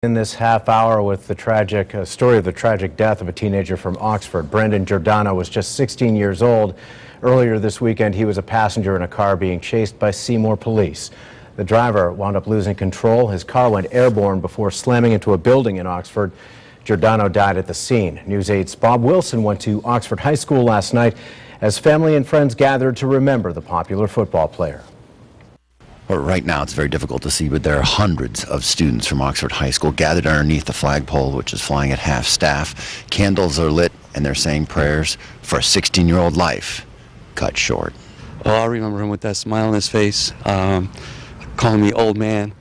In this half hour with the tragic story of the tragic death of a teenager from Oxford. Brendan Giordano was just 16 years old. Earlier this weekend, he was a passenger in a car being chased by Seymour police. The driver wound up losing control. His car went airborne before slamming into a building in Oxford. Giordano died at the scene. News 8's Bob Wilson went to Oxford High School last night as family and friends gathered to remember the popular football player. Well, right now it's very difficult to see, but there are hundreds of students from Oxford High School gathered underneath the flagpole, which is flying at half staff. Candles are lit, and they're saying prayers for a 16-year-old life cut short. Oh, I remember him with that smile on his face, calling me old man,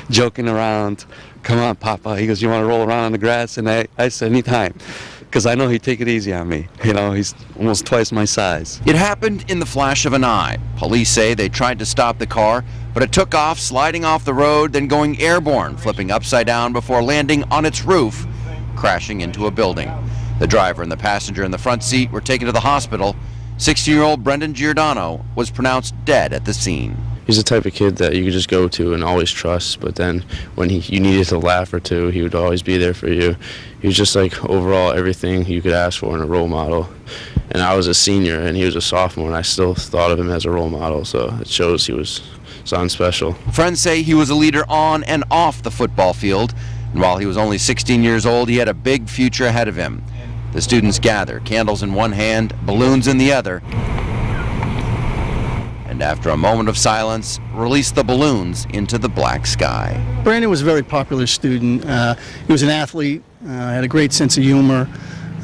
joking around. Come on, Papa. He goes, you want to roll around on the grass? And I said, anytime. Because I know he'd take it easy on me. You know, he's almost twice my size. It happened in the flash of an eye. Police say they tried to stop the car, but it took off, sliding off the road, then going airborne, flipping upside down before landing on its roof, crashing into a building. The driver and the passenger in the front seat were taken to the hospital. 16-year-old Brendan Giordano was pronounced dead at the scene. He's the type of kid that you could just go to and always trust, but then when you needed to laugh or two, he would always be there for you. He was just like overall everything you could ask for in a role model. And I was a senior and he was a sophomore, and I still thought of him as a role model, so it shows he was something special. Friends say he was a leader on and off the football field, and while he was only 16 years old, he had a big future ahead of him. The students gather, candles in one hand, balloons in the other, and after a moment of silence, release the balloons into the black sky. Brandon was a very popular student. He was an athlete, had a great sense of humor.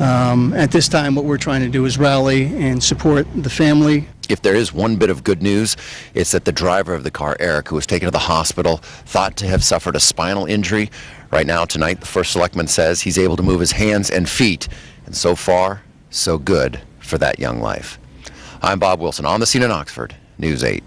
At this time, what we're trying to do is rally and support the family. If there is one bit of good news, it's that the driver of the car, Eric, who was taken to the hospital, thought to have suffered a spinal injury. Right now, tonight, the first selectman says he's able to move his hands and feet, and so far, so good for that young life. I'm Bob Wilson, on the scene in Oxford, News 8.